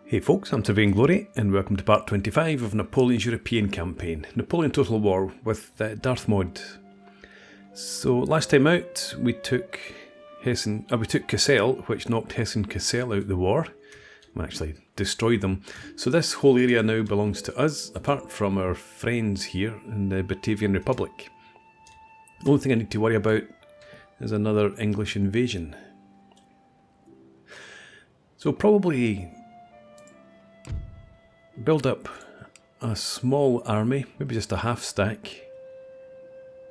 Hey folks, I'm Vain Glory, and welcome to part 25 of Napoleon's European campaign, Napoleon Total War with Darthmod. So last time out we took Cassel, which knocked Hessen-Cassel out of the war. We actually destroyed them. So this whole area now belongs to us, apart from our friends here in the Batavian Republic. The only thing I need to worry about is another English invasion. So probably build up a small army, maybe just a half stack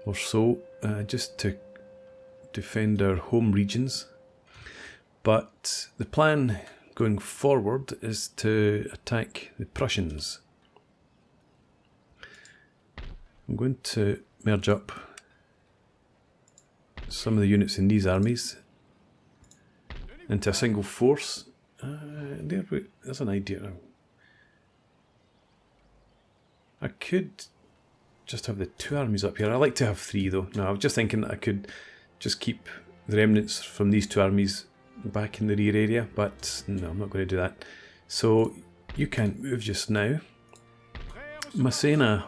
or so, just to defend our home regions. But the plan going forward is to attack the Prussians. I'm going to merge up some of the units in these armies into a single force. There's an idea. I could just have the two armies up here. I like to have three though. No, I was just thinking that I could just keep the remnants from these two armies back in the rear area, but no, I'm not going to do that. So you can't move just now. Massena.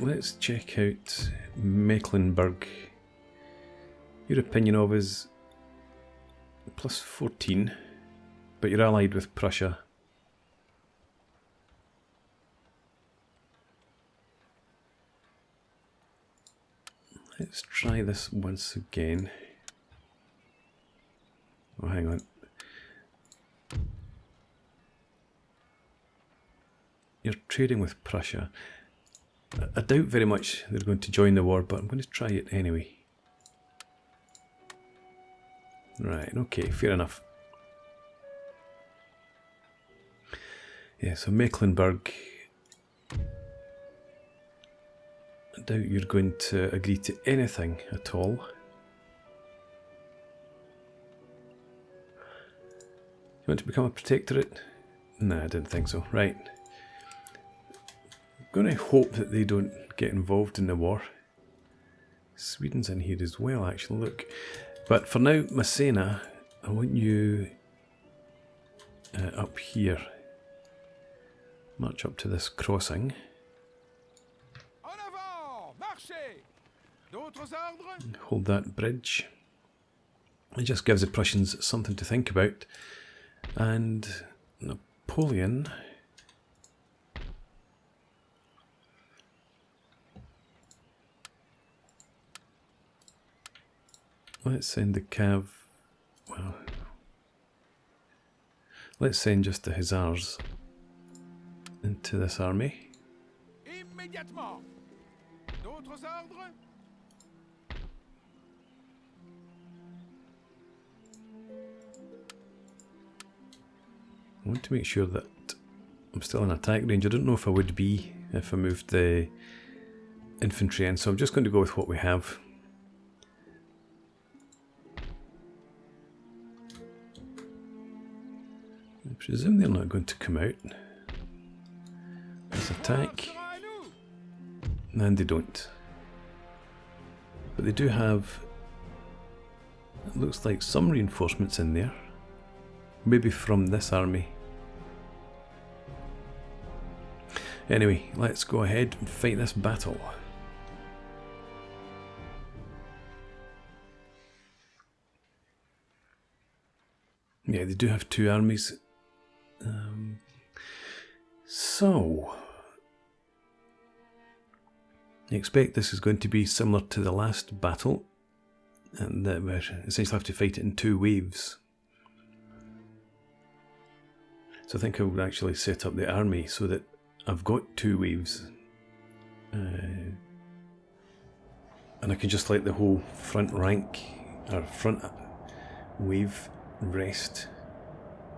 Let's check out Mecklenburg. Your opinion of is plus 14, but you're allied with Prussia. Let's try this once again. Oh, hang on. You're trading with Prussia. I doubt very much they're going to join the war, but I'm going to try it anyway. Right, okay, fair enough. Yeah, so Mecklenburg. I doubt you're going to agree to anything at all. You want to become a protectorate? Nah, I didn't think so. Right. I'm going to hope that they don't get involved in the war. Sweden's in here as well, actually, look. But for now, Massena, I want you up here. March up to this crossing. Hold that bridge. It just gives the Prussians something to think about. And Napoleon... Let's send the cav... Well... Let's send just the hussars into this army. Immédiatement. D'autres ordres? I want to make sure that I'm still in attack range. I don't know if I would be if I moved the infantry in, so I'm just going to go with what we have. I presume they're not going to come out. Let's attack. And they don't. But they do have, it looks like, some reinforcements in there. Maybe from this army. Anyway, let's go ahead and fight this battle. Yeah, they do have two armies. So, I expect this is going to be similar to the last battle, and that we essentially have to fight it in two waves. So I think I would actually set up the army so that I've got two waves, and I can just let the whole front rank, or front wave, rest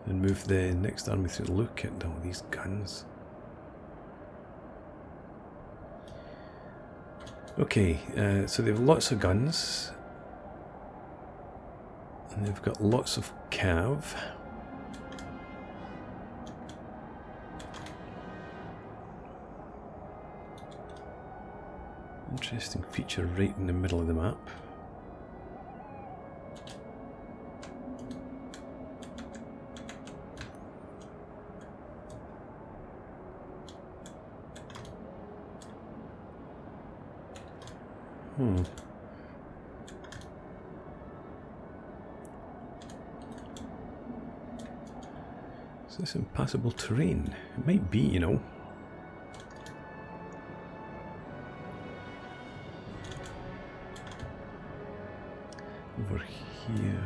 and move the next army through. Look at all these guns. Okay, so they have lots of guns and they've got lots of cav. Interesting feature right in the middle of the map. Is this impassable terrain? It might be, you know. Over here.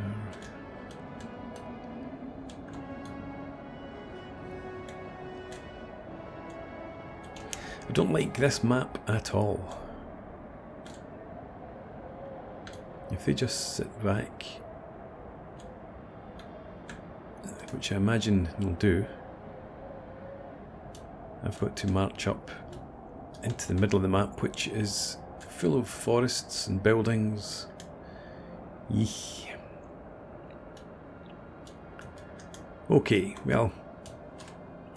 I don't like this map at all. If they just sit back, which I imagine they'll do, I've got to march up into the middle of the map, which is full of forests and buildings. Eek. Okay, well,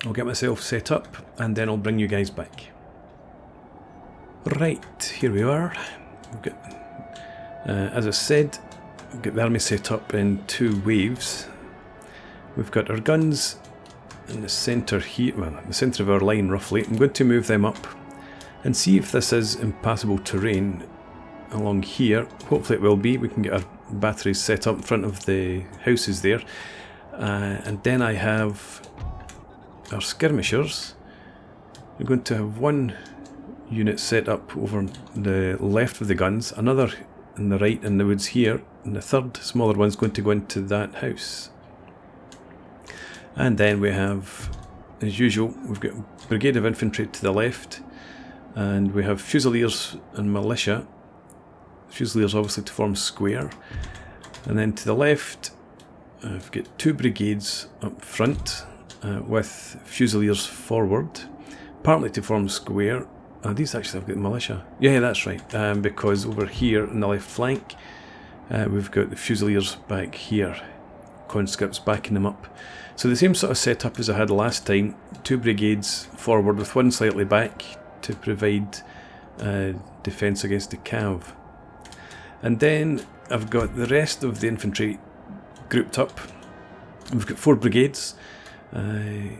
I'll get myself set up and then I'll bring you guys back. Right, here we are. We've got, as I said, we've got the army set up in 2 waves. We've got our guns in the centre here, well, the centre of our line roughly. I'm going to move them up and see if this is impassable terrain along here. Hopefully it will be. We can get our batteries set up in front of the houses there. And then I have our skirmishers. We're going to have one unit set up over the left of the guns, another in the right in the woods here, and the third smaller one's going to go into that house. And then we have, as usual, we've got a brigade of infantry to the left, and we have fusiliers and militia. Fusiliers obviously to form square, and then to the left I've got 2 brigades up front with fusiliers forward, partly to form square. These actually have got militia. Yeah, that's right, because over here on the left flank we've got the fusiliers back here, conscripts backing them up. So the same sort of setup as I had last time, 2 brigades forward with one slightly back to provide defence against the cav. And then I've got the rest of the infantry grouped up. We've got 4 brigades, 4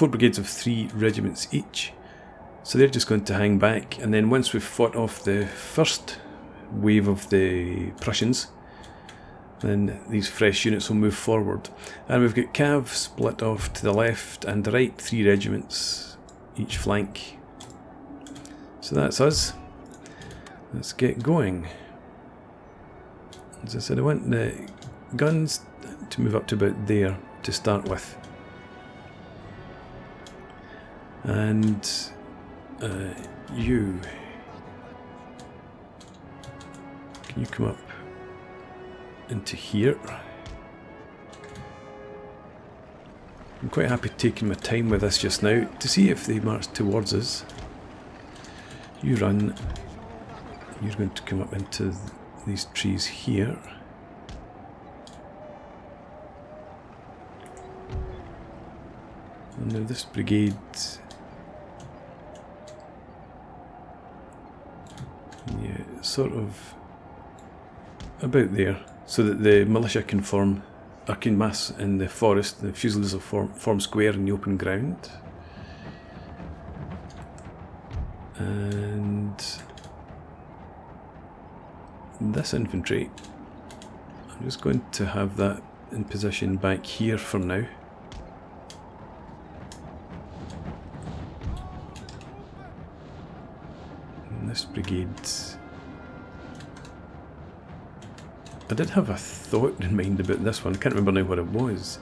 brigades of 3 regiments each. So they're just going to hang back, and then once we've fought off the first wave of the Prussians, then these fresh units will move forward. And we've got cav split off to the left and the right, 3 regiments each flank. So that's us. Let's get going. As I said, I want the guns to move up to about there to start with. And you, can you come up into here? I'm quite happy taking my time with this just now to see if they march towards us. You run. You're going to come up into these trees here. And now this brigade, yeah, sort of about there, so that the militia can form, or can mass in the forest. The fusiliers will form square in the open ground. And this infantry, I'm just going to have that in position back here for now. And this brigade, I did have a thought in mind about this one. I can't remember now what it was.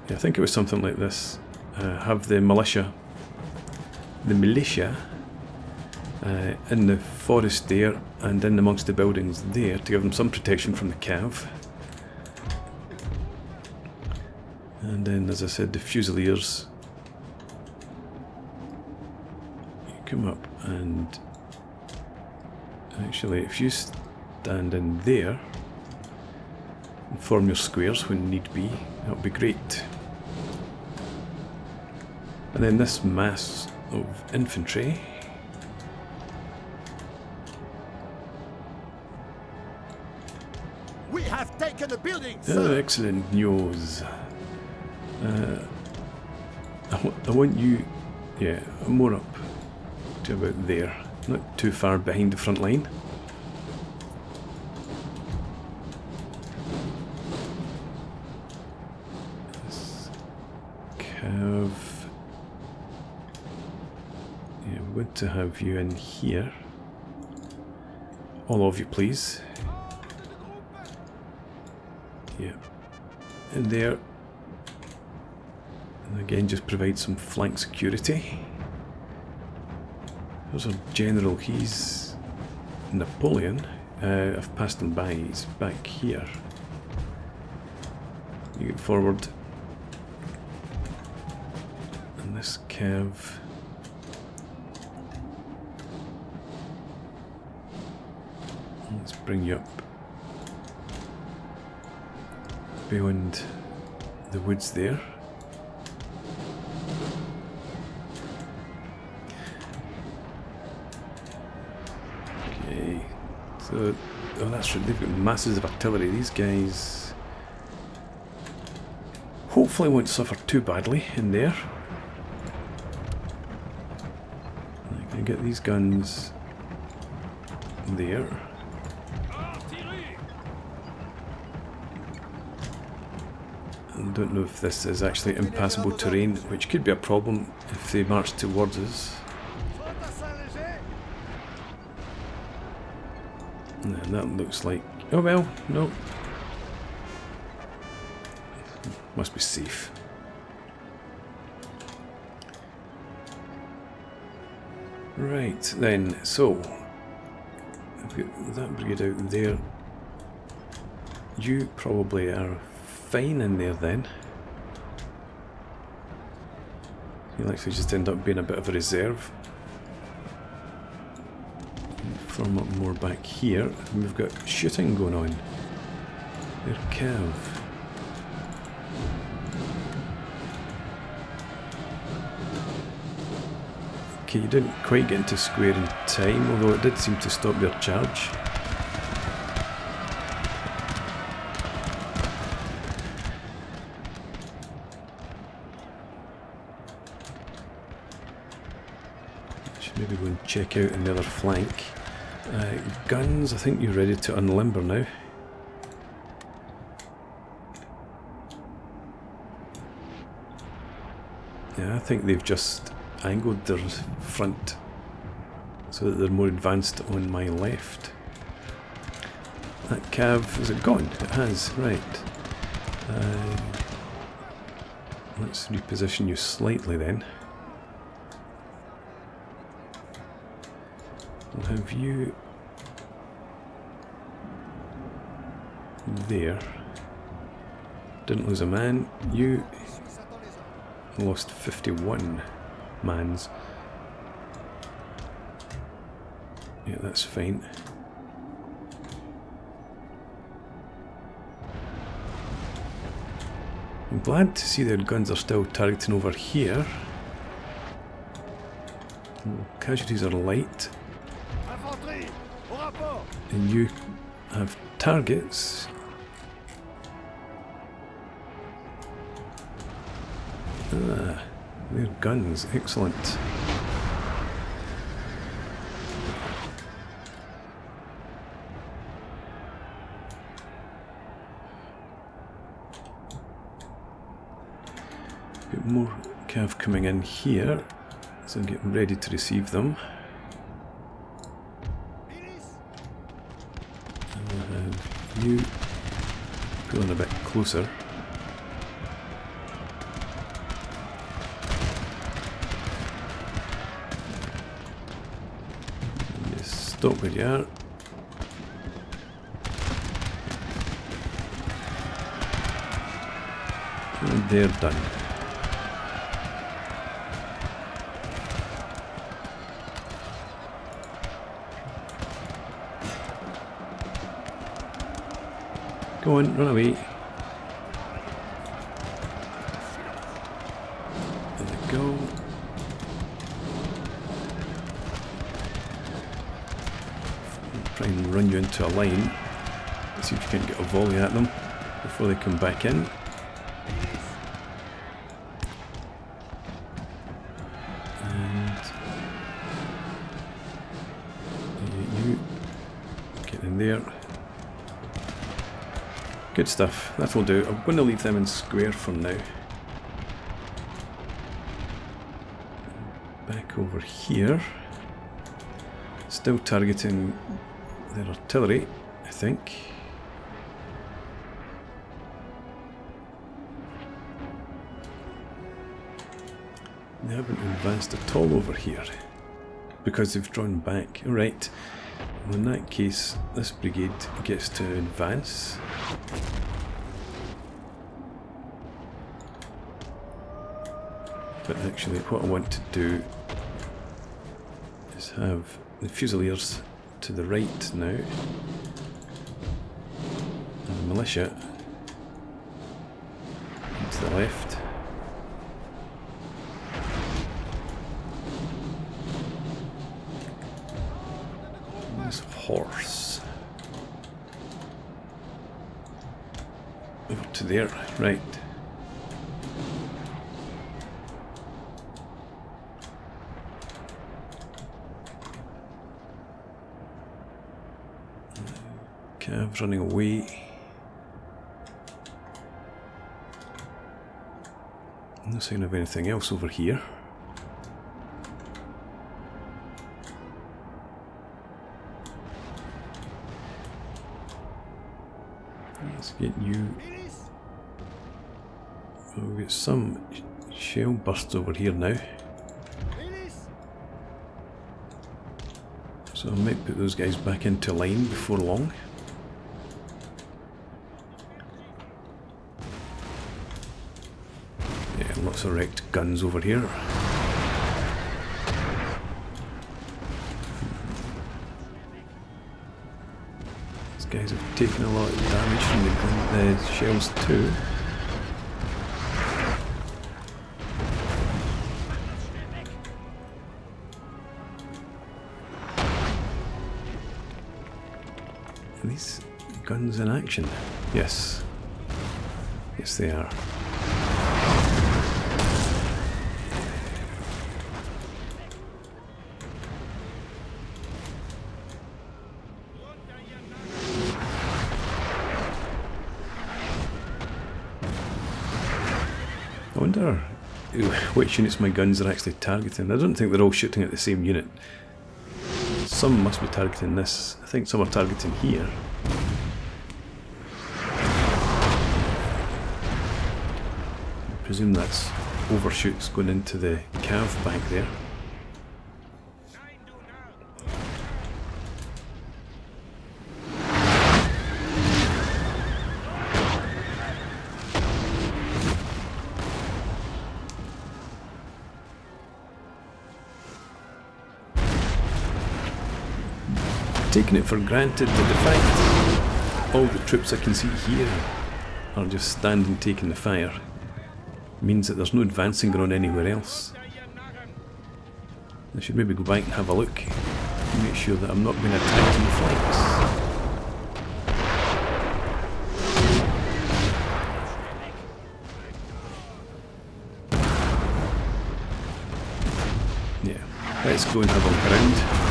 Yeah, I think it was something like this. Have the militia in the forest there and in amongst the buildings there to give them some protection from the cav. And then, as I said, the fusiliers, you come up, and actually if you stand in there and form your squares when need be, that would be great. And then this mass of infantry. We have taken a building, Oh, sir. excellent news. I want you, yeah, more up to about there, not too far behind the front line. Let's have, yeah, we want to have you in here. All of you, please. Yeah, in there. And again, just provide some flank security. There's our general, he's Napoleon. I've passed him by, he's back here. You get forward. And this cav. Let's bring you up beyond the woods there. Okay, so oh, that's right, they've got masses of artillery. These guys hopefully won't suffer too badly in there. I can get these guns there. I don't know if this is actually impassable terrain, which could be a problem if they march towards us. And that looks like... oh well, no. Must be safe. Right then, so I've got that brigade out there. You probably are fine in there then. You'll actually just end up being a bit of a reserve. Form up more back here, and we've got shooting going on. They're cav. Okay, you didn't quite get into square in time, although it did seem to stop their charge. Maybe go and check out another flank. Guns, I think you're ready to unlimber now. Yeah, I think they've just angled their front so that they're more advanced on my left. That cav, is it gone? It has, right. Let's reposition you slightly then. We'll have you there. Didn't lose a man. You lost 51 mans. Yeah, that's fine. I'm glad to see their guns are still targeting over here. Casualties are light. And you have targets. Ah, they're guns. Excellent. Got more cav coming in here, so I'm getting ready to receive them. You pulling a bit closer. Just stop where you are. And they're done. Go on, run away. There we go. try and run you into a line. Let's see if you can get a volley at them before they come back in. And you get in there. Good stuff, that will do. I'm going to leave them in square for now. Back over here. Still targeting their artillery, I think. They haven't advanced at all over here because they've drawn back. Alright, well, in that case, this brigade gets to advance. But actually, what I want to do is have the Fusiliers to the right now, and the militia to the left. And this horse over to there, right. Cav running away. No sign of anything else over here. Let's get you. Oh, we've got some shell bursts over here now. So I might put those guys back into line before long. Yeah, lots of wrecked guns over here. These guys have taken a lot of damage from the shells too. Are these guns in action? Yes. Yes, they are. I wonder which units my guns are actually targeting. I don't think they're all shooting at the same unit. Some must be targeting this. I think some are targeting here. I presume that's overshoots going into the cav back there. Taking it for granted that the fact all the troops I can see here are just standing taking the fire means that there's no advancing going on anywhere else. I should maybe go back and have a look and make sure that I'm not being attacked in the flanks. Yeah, let's go and have a look around.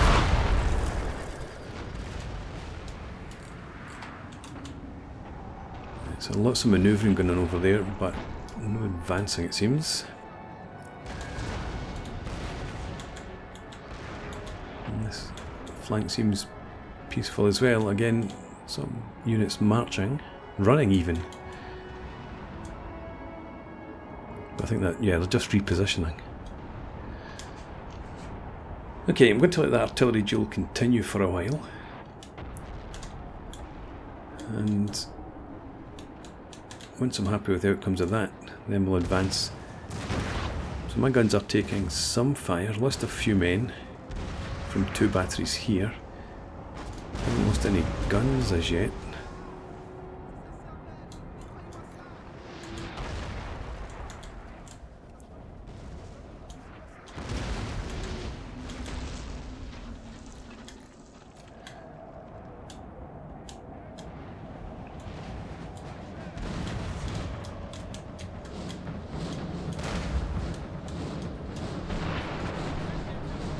So lots of manoeuvring going on over there, but no advancing it seems. And this flank seems peaceful as well. Again, some units marching, running even. But I think that, yeah, they're just repositioning. Okay, I'm going to let that artillery duel continue for a while. And once I'm happy with the outcomes of that, then we'll advance. So my guns are taking some fire, lost a few men from 2 batteries here. Haven't lost any guns as yet.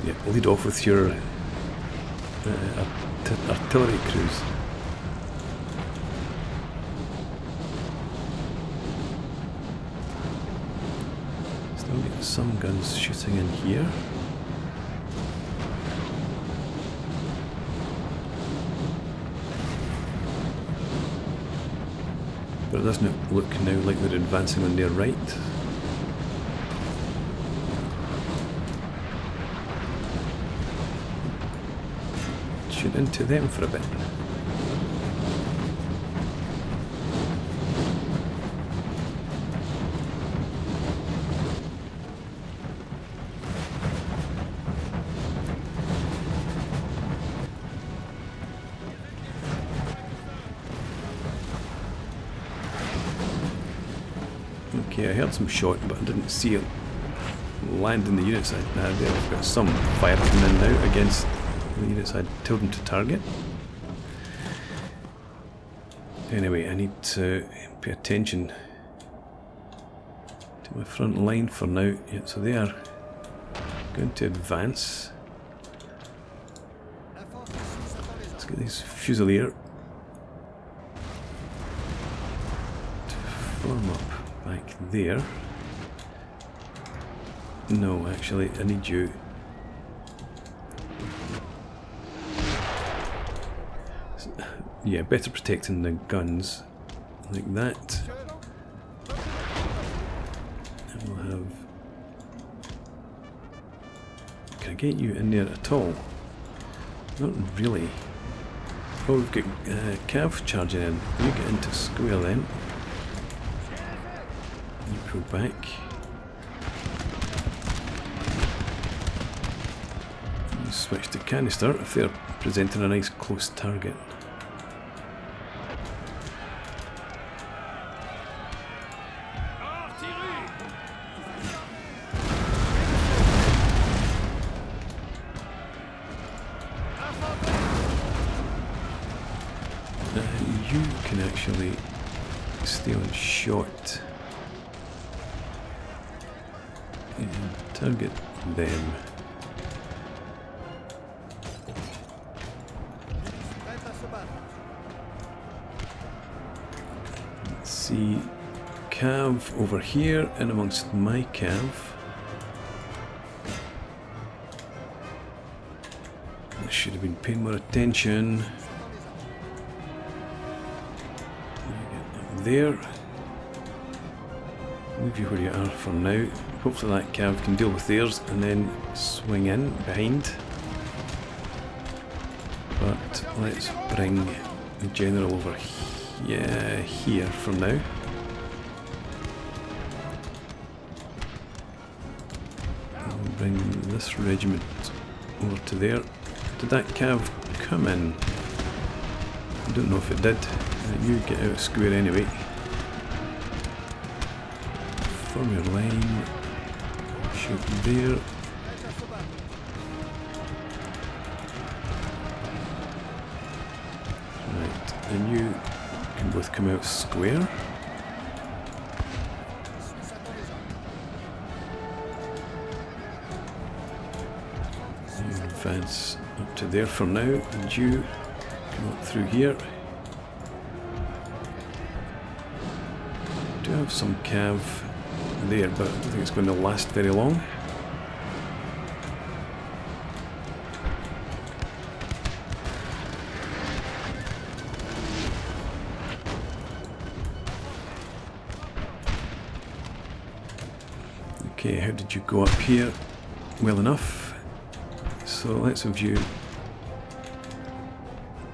Yeah, lead off with your artillery crews. Still get some guns shooting in here. But it doesn't look now like they're advancing on their right. Shoot into them for a bit. Okay, I heard some shot, but I didn't see it land in the units. I've got some fire coming in now against the units I told them to target. Anyway, I need to pay attention to my front line for now. Yeah, so they are going to advance. Let's get these Fusilier to form up back there. No, actually, I need you. Yeah, better protecting the guns like that. And we'll have. Can I get you in there at all? Not really. Oh, we've got Cav charging in. You get into square then. You go back. You switch to canister if they're presenting a nice close target. You can actually stay on shot and target them. Let's see, Cav over here and amongst my Cav. I should have been paying more attention. There. Leave you where you are for now. Hopefully that Cav can deal with theirs and then swing in behind. But let's bring the general over here for now. I'll bring this regiment over to there. Did that Cav come in? I don't know if it did. You get out of square anyway. Form your line. Shoot there. Right, and you can both come out square. You advance up to there for now, and you come up through here. I have some Cav there, but I don't think it's going to last very long. Okay, how did you go up here? Well enough. So let's have you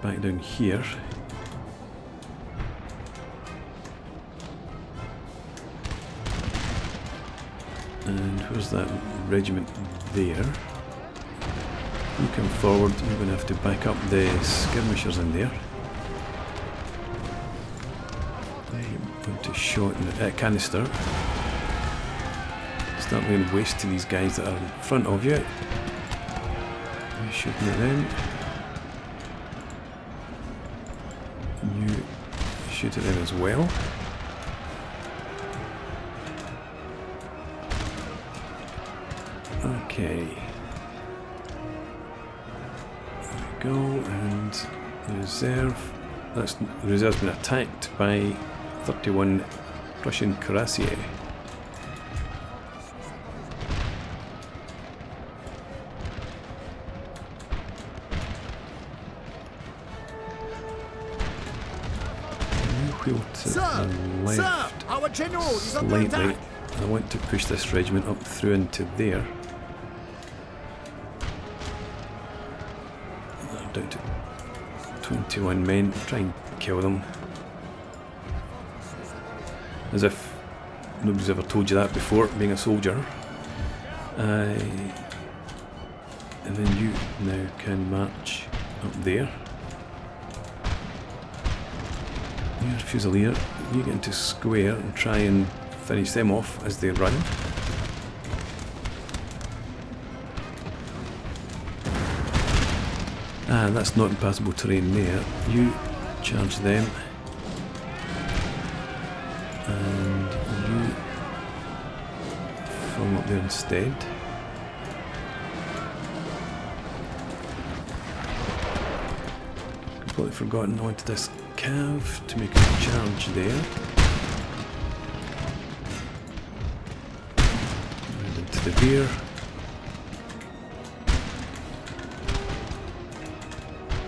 back down here. And where's that regiment there? You come forward, you're going to have to back up the skirmishers in there. I'm going to shot in canister. Start laying waste to these guys that are in front of you. You're shooting at them. And you shoot at them as well. Okay. go, and the reserve. The reserve's been attacked by 31 Prussian cuirassiers. Wheel to the left our general is under slightly. attack. I want to push this regiment up through into there. Down to 21 men. Try and kill them. As if nobody's ever told you that before, being a soldier. And then you now can march up there. Your Fusilier, you get into square and try and finish them off as they run. Ah, that's not impassable terrain there. You charge them. And you form up there instead. Completely forgotten, I wanted this cav to make a charge there. And into the rear.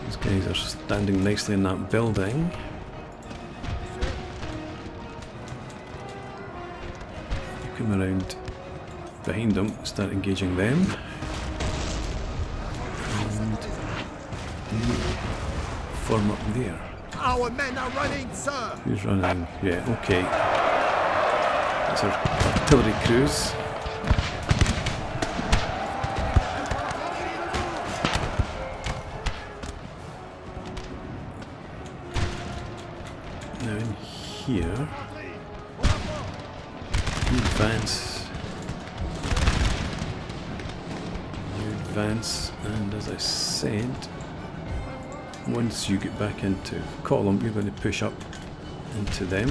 These guys are standing nicely in that building. You come around behind them, start engaging them. And you form up there. Our men are running, sir. Who's running? Yeah, okay. That's our artillery crews. Now in here, you advance. You advance, and as I said, once you get back into column, you're going to push up into them.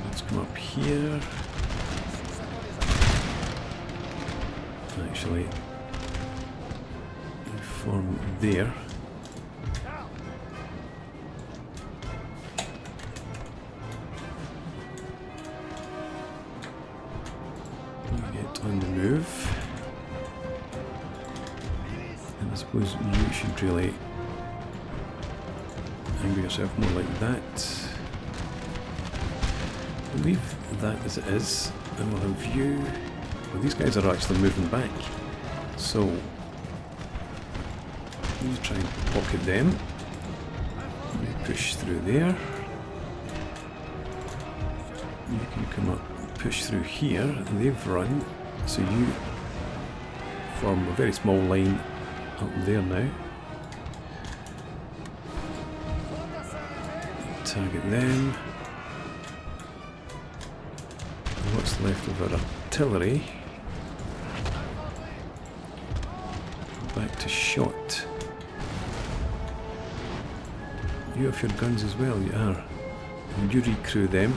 Let's come up here. Actually, you form there. You get on the move. I suppose you should really angle yourself more like that. Leave that as it is, and we'll have you. Well, these guys are actually moving back, so you try and pocket them. You push through there. You can come up, push through here, and they've run, so you form a very small line up there now. Target them. And what's left of our artillery? Back to shot. You have your guns as well, you are. And you recrew them.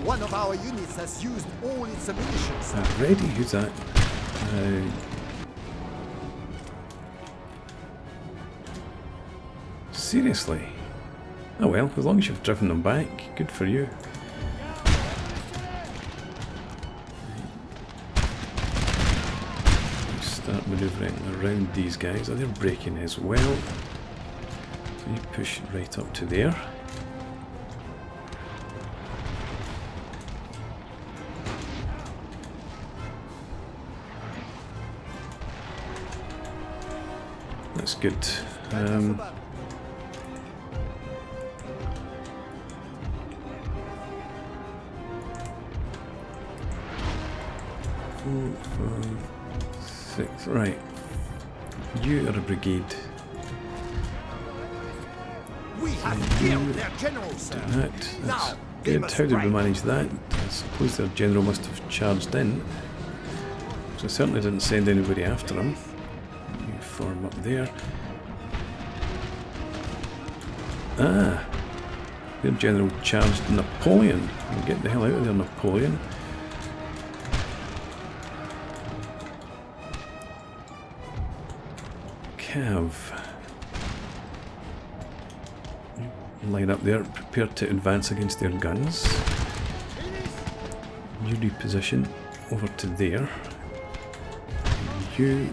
One of our units has used all its ammunition. Ready? Who's that? Seriously? Oh well, as long as you've driven them back, good for you. You start manoeuvring around these guys. Oh, they're breaking as well. So you push right up to there. That's good. Four, five, six. Right. You are a brigade. We have killed their general, sir. That's good. How did we manage that? I suppose their general must have charged in. So I certainly didn't send anybody after him. You form up there. Ah! Their general charged Napoleon. Well, get the hell out of there, Napoleon. cav. Line up there, prepare to advance against their guns. You reposition over to there. You,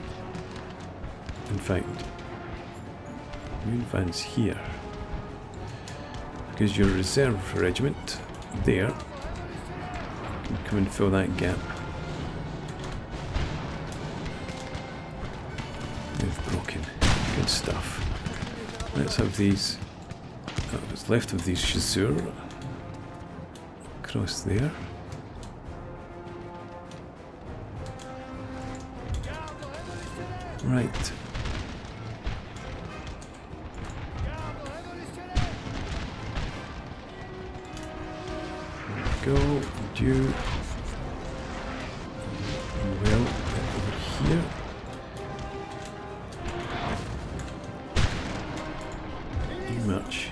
in fact, you advance here. Because your reserve regiment there can come and fill that gap. They've broken. Good stuff. Let's have these. What's left of these chasseurs across there. Right. Go, you. Well, over here. You march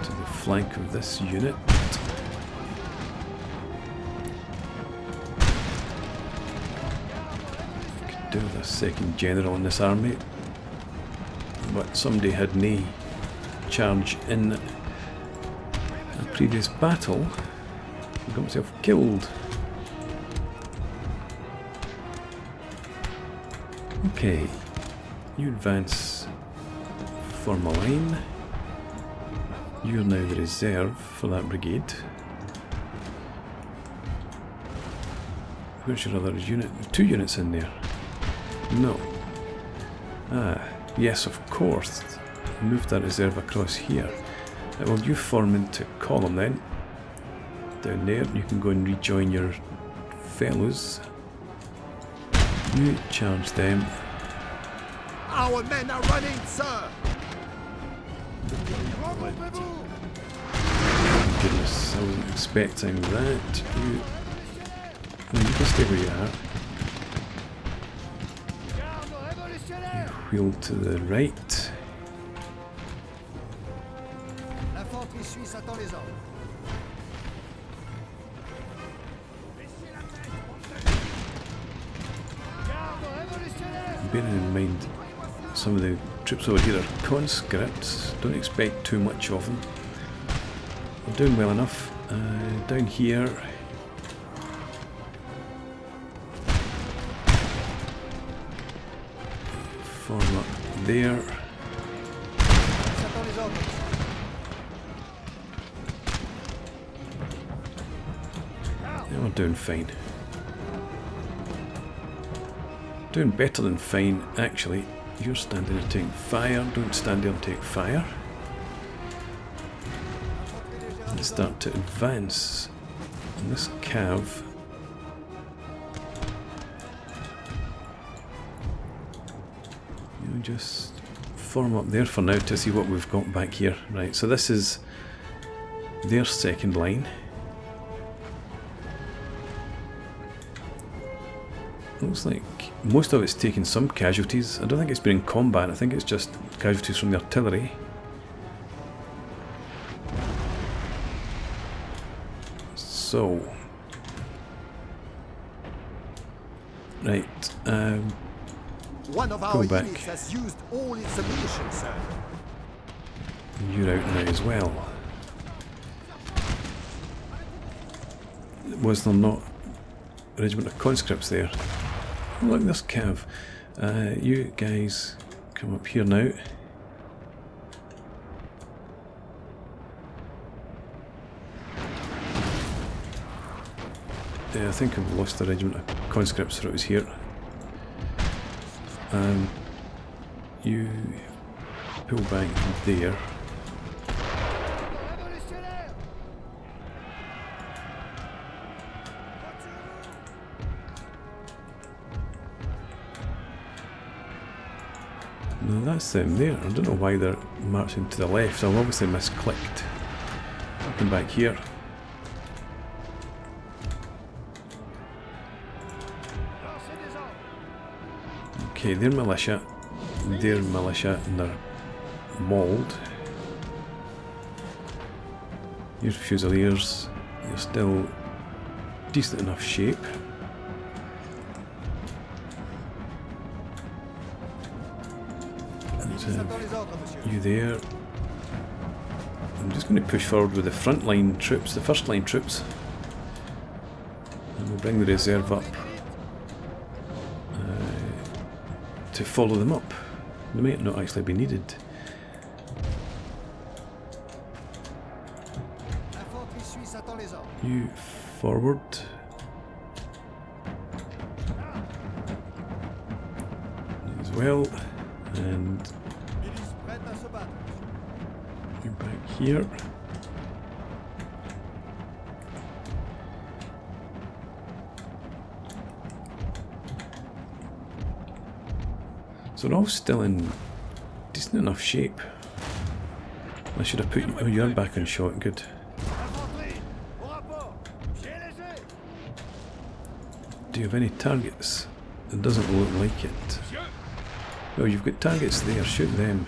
to the flank of this unit. Could do with a second general in this army, but somebody had no charge in a previous battle. Got himself killed. Okay, you advance, form a line. You're now the reserve for that brigade. Where's your other unit? 2 units in there. No. Ah, yes, of course. Move that reserve across here. Well, you form into column then. Down there, you can go and rejoin your fellows. You charge them. Our men are running, sir! Goodness, I wasn't expecting that. You can stay where you are. You wheel to the right. L'infanterie suisse attend les ordres. Bearing in mind some of the troops over here are conscripts, don't expect too much of them. They're doing well enough. Down here, form up there. Yeah, we're doing fine. Doing better than fine, actually. You're standing and taking fire. Don't stand there and take fire. And start to advance. And this cav. You just form up there for now to see what we've got back here. Right, so this is their second line. Looks like most of it's taken some casualties. I don't think it's been in combat, I think it's just casualties from the artillery. So, right, one of our units has used all its ammunition, sir. You're out now as well. Was there not a regiment of conscripts there? Oh, look, this cav. You guys come up here now. I think I've lost a regiment of conscripts that was here. You pull back there. No, that's them there. I don't know why they're marching to the left. I've obviously misclicked. Come back here. Okay, they're militia, and they're mauled. Your Fusiliers, they're still decent enough shape. You there. I'm just going to push forward with the front line troops, the first line troops. And we'll bring the reserve up to follow them up. They might not actually be needed. You forward. As well. And you're back here. So they're all still in decent enough shape. I should have put you. Oh, you're back on shot. Good. Do you have any targets? It doesn't look like it. Oh, you've got targets there. Shoot them.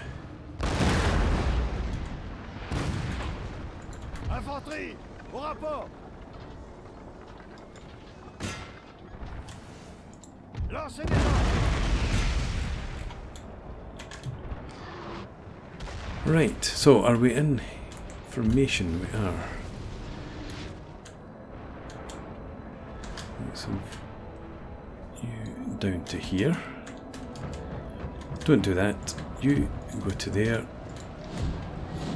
Right, so are we in formation? We are. Let's move you down to here. Don't do that. You go to there.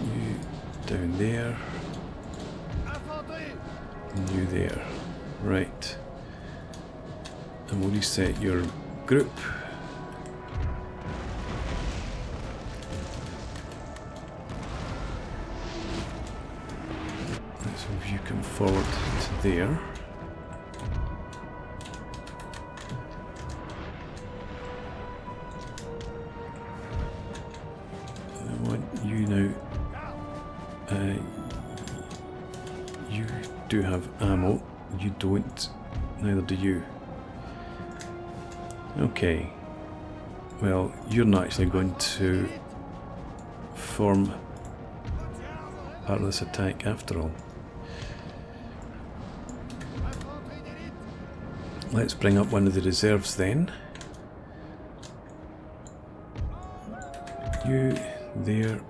You down there. And you there. Right. And we'll reset your group. So if you come forward to there. And I want you now. You do have ammo. You don't. Neither do you. Okay. Well, you're not actually going to form part of this attack after all. Let's bring up one of the reserves then. You there.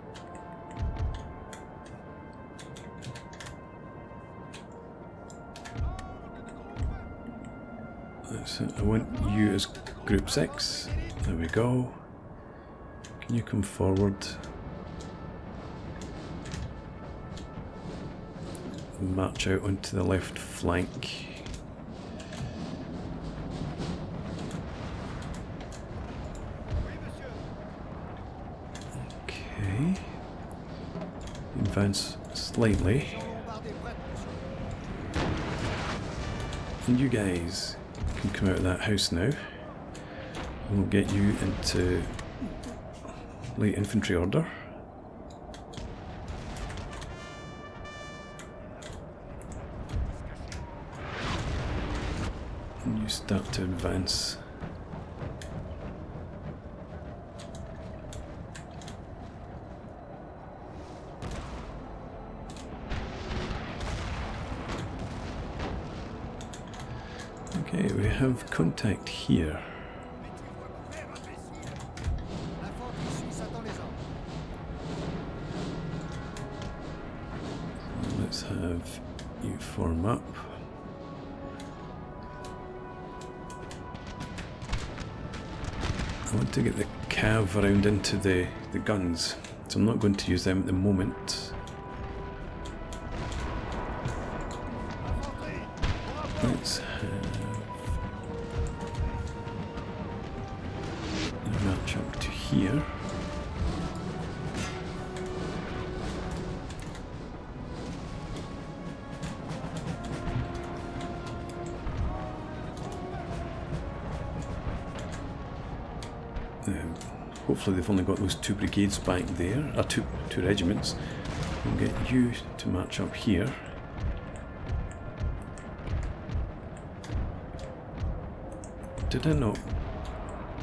I want you as group 6. There we go. Can you come forward? March out onto the left flank. Okay. Advance slightly. And you guys can come out of that house now. And we'll get you into light infantry order. And you start to advance. Okay, we have contact here. Let's have you form up. I want to get the cav around into the guns, so I'm not going to use them at the moment. Let's have a match up to here. Hopefully they've only got those 2 brigades back there, two regiments. We'll get you to march up here. Did I not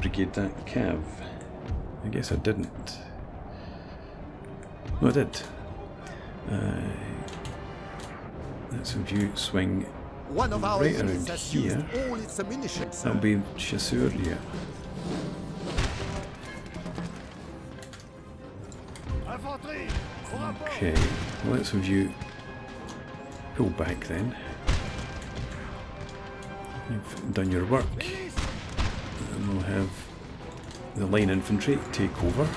brigade that cav? I guess I didn't. No, I did. Let's have you swing One of our right units around has here. used all its ammunition, sir. That'll be chasseur, yeah. Okay, let's have you pull back then. You've done your work, and we'll have the line infantry take over.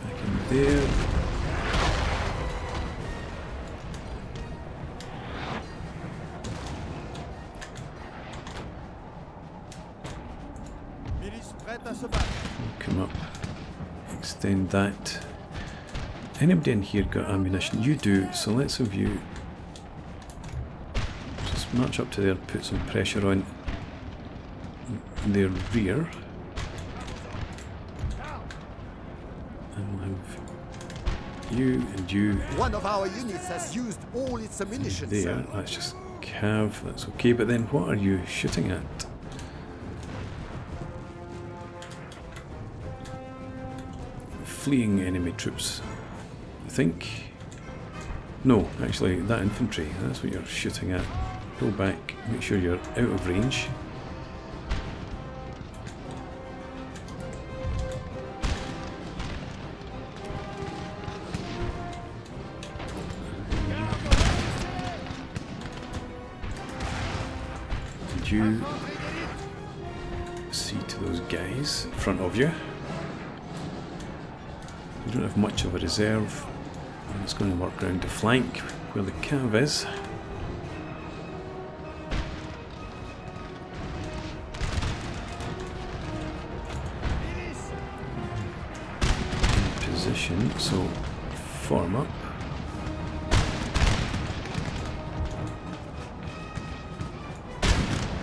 Back in there. Come up, extend that. Anybody in here got ammunition? You do, so let's have you just march up to there, put some pressure on their rear. And we'll have you and you. One of our units has used all its ammunition. There, that's just cav, that's okay, but then what are you shooting at? Fleeing enemy troops, I think. No, actually, that infantry, that's what you're shooting at. Pull back, make sure you're out of range. And you see to those guys in front of you. You don't have much of a reserve, and it's going to work around the flank where the cav is. In position, so form up.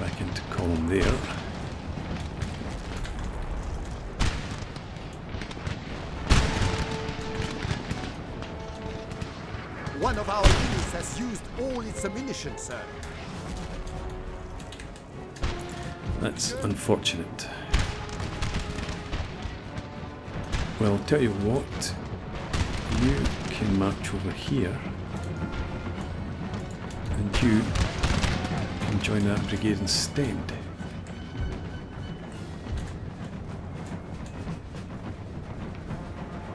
Back into column there. One of our units has used all its ammunition, sir. That's unfortunate. Well, I'll tell you what, you can march over here, and you can join that brigade instead.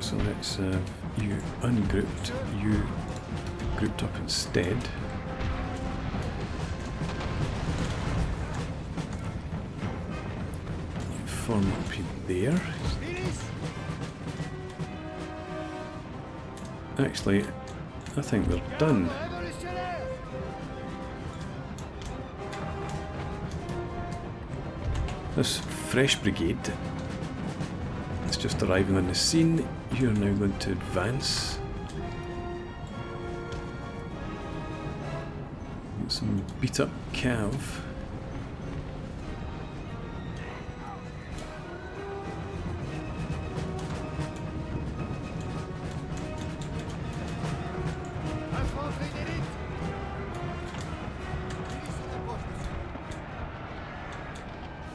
So let's you ungrouped, you grouped up instead. You form up there. Actually, I think they're done. This fresh brigade is just arriving on the scene. You're now going to advance. Get some beat up cav.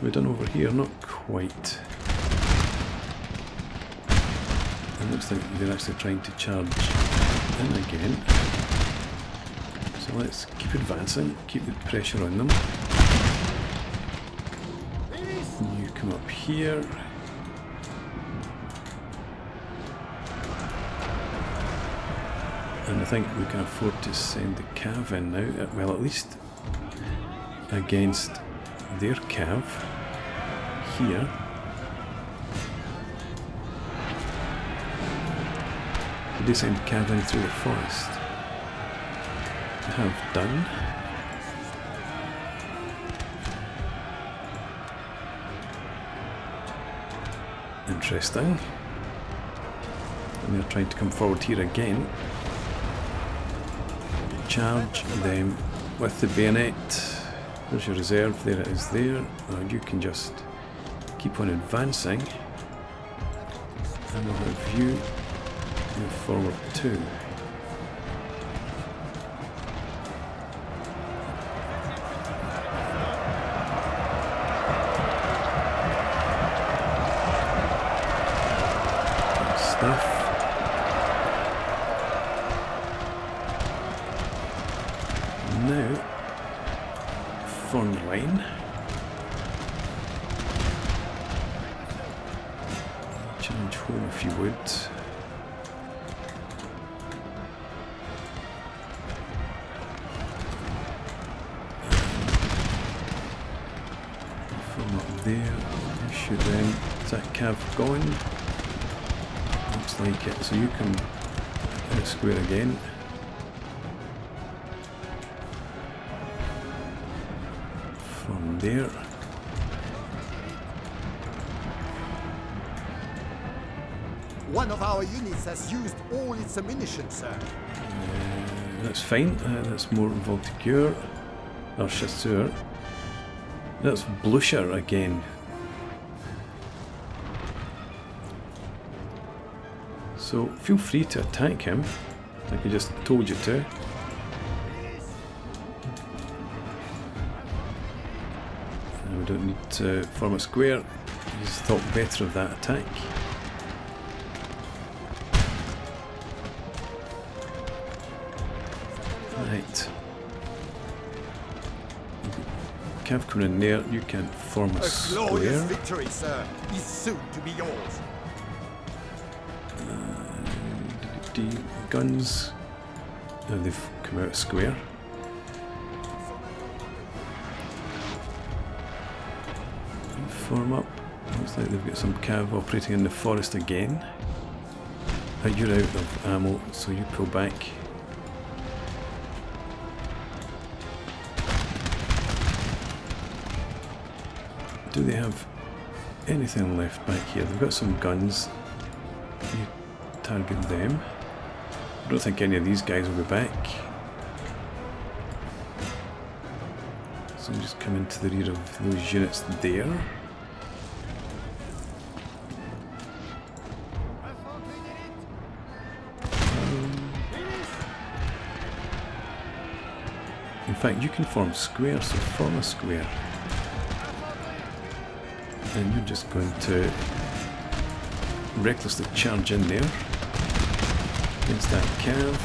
We're done over here, not quite. It looks like they're actually trying to charge in again. So let's keep advancing, keep the pressure on them. You come up here. And I think we can afford to send the cav in now, well, at least against their cav here. Did they send cav in through the forest? They have done. Interesting. And they're trying to come forward here again. Charge them with the bayonet. There's your reserve, there it is there. You can just keep on advancing. And we'll have you move forward too. Good stuff. Now, form the line. home if you would. From up there, shoot them. Is that cav going? Looks like it. So you can hit square again. From there. One of our units has used all its ammunition, sir. That's fine. That's more Voltigeur. Or Chasseur. That's Blucher again. So feel free to attack him, like I just told you to. And we don't need to form a square. I just thought better of that attack. Right. Cav coming in there, you can form a square. Glorious victory, sir, is soon to be yours. Guns. Now they've come out square. Form up. Looks like they've got some cav operating in the forest again. You're out of ammo, so you pull back. Do they have anything left back here? They've got some guns. You target them. I don't think any of these guys will be back. So just come into the rear of those units there. In fact, you can form squares, so form a square. And you're just going to recklessly charge in there against that cav.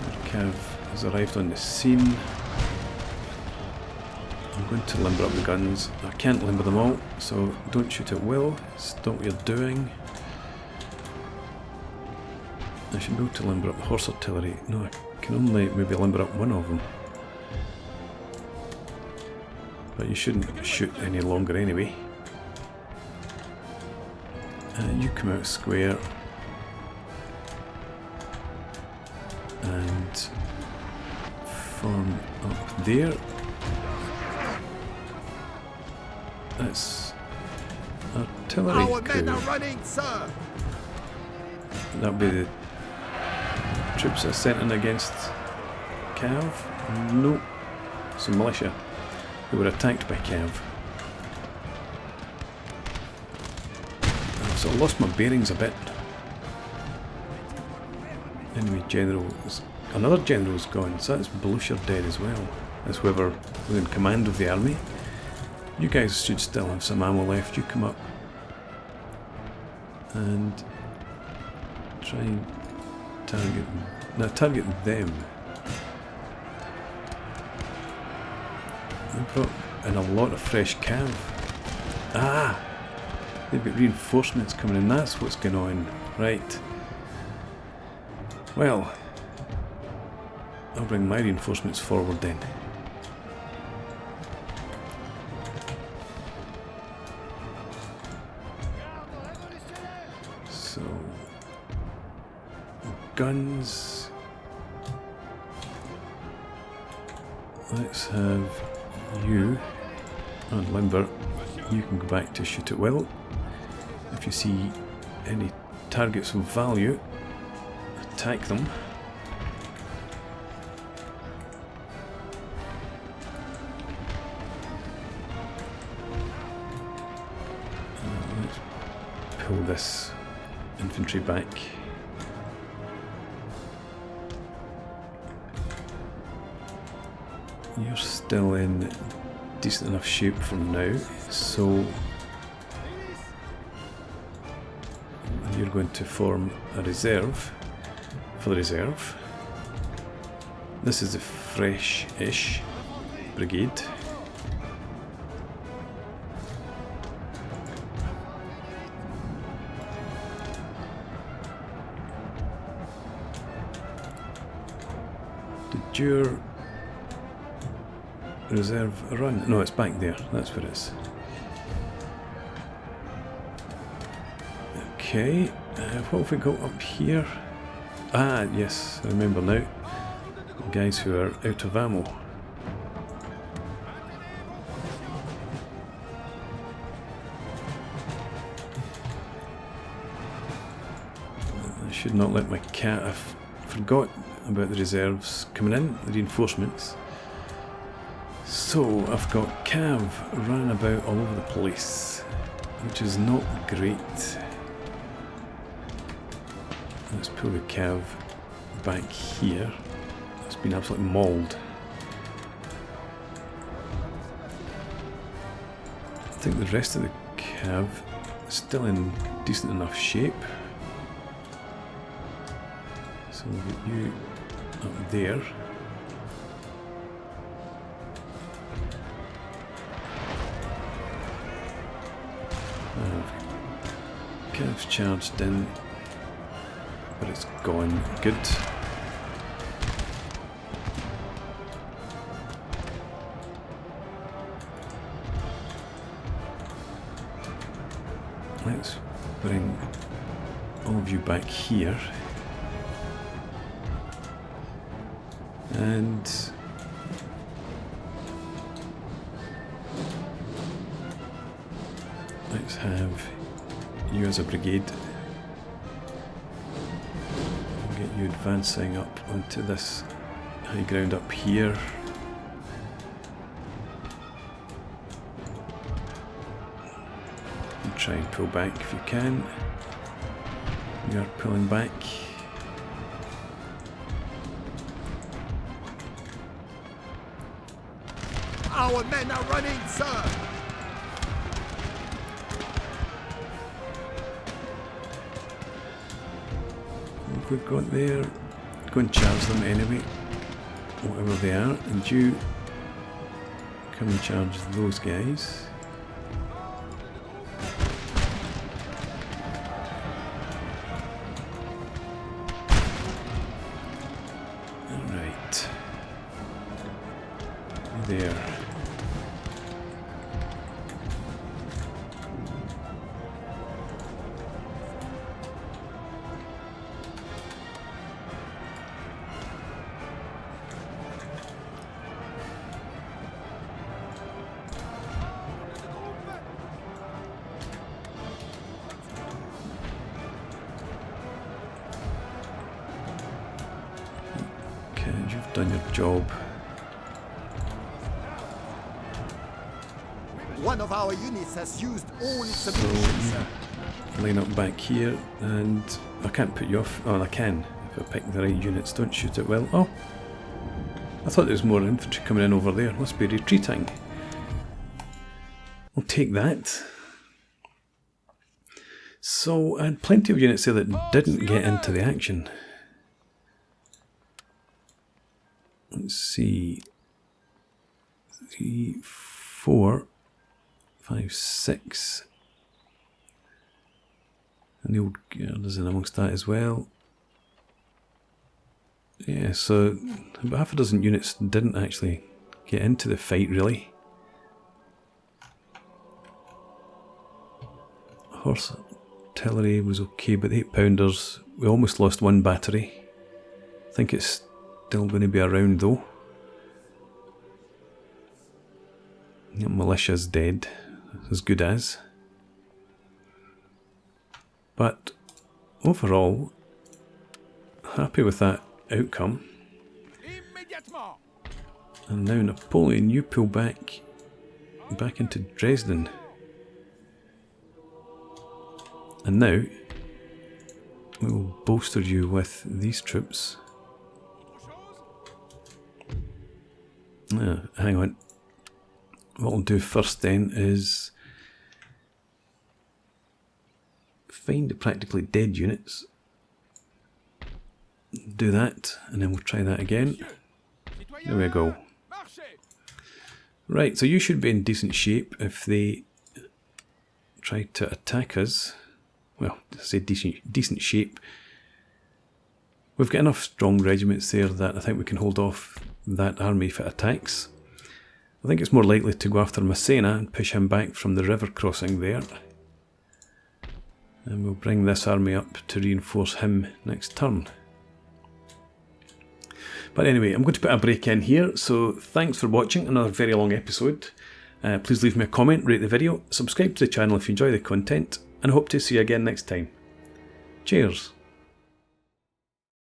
The cav has arrived on the scene. I'm going to limber up the guns. I can't limber them all, so don't shoot at will. Stop what you're doing. I should be able to limber up the horse artillery. No, I can only maybe limber up one of them. But you shouldn't shoot any longer anyway. You come out square and form up there. That's artillery. Our men are running, sir. That'll be the troops I sent in against Cav. Nope. Some militia who were attacked by Cav. I've sort of lost my bearings a bit. Enemy general, another general's gone, so that's Blucher dead as well. That's whoever was in command of the army. You guys should still have some ammo left. You come up and try and target them. They've brought in a lot of fresh cav. Ah! They've got reinforcements coming in, that's what's going on. Right. Well, I'll bring my reinforcements forward then. So, guns. Let's have you and limber. You can go back to shoot at will. If you see any targets of value, attack them. Let's pull this infantry back. You're still in decent enough shape for now, so you're going to form a reserve for the reserve. This is a fresh-ish brigade. your reserve run? No, it's back there. That's where it is. Okay, what have we got up here? Ah, yes, I remember now. The guys who are out of ammo. I should not let my cat... I forgot about the reserves coming in, the reinforcements. So, I've got Cav running about all over the place, which is not great. Let's pull the Cav back here. It's been absolutely mauled. I think the rest of the Cav is still in decent enough shape. So we'll get you up there. Cav's charged in, but it's gone. Good. Let's bring all of you back here. And let's have you as a brigade. We'll get you advancing up onto this high ground up here. And try and pull back if you can. You are pulling back. Our men are running, sir! What we've got there, go and charge them anyway, whatever they are, and you come and charge those guys. Alright. There. You've done your job. One of our units has used all its abilities, sir. Line up back here, and I can't put you off. Oh, I can if I pick the right units. Don't shoot it well. Oh, I thought there was more infantry coming in over there. Must be retreating. I'll take that. So I had plenty of units there that didn't get into the action. Let's see. 3, 4, 5, 6. And the old guard is in amongst that as well. Yeah, so about half a dozen units didn't actually get into the fight, really. Horse artillery was okay, but the 8-pounders, we almost lost one battery. I think it's still going to be around though. Yeah, militia's dead, as good as. But overall, happy with that outcome. And now Napoleon, you pull back into Dresden. And now we will bolster you with these troops. Hang on. What we'll do first then is find the practically dead units. Do that, and then we'll try that again. There we go. Right, so you should be in decent shape if they try to attack us. Well, I say decent shape. We've got enough strong regiments there that I think we can hold off that army if it attacks. I think it's more likely to go after Massena and push him back from the river crossing there. And we'll bring this army up to reinforce him next turn. But anyway, I'm going to put a break in here, so thanks for watching another very long episode. Please leave me a comment, rate the video, subscribe to the channel if you enjoy the content, and I hope to see you again next time. Cheers!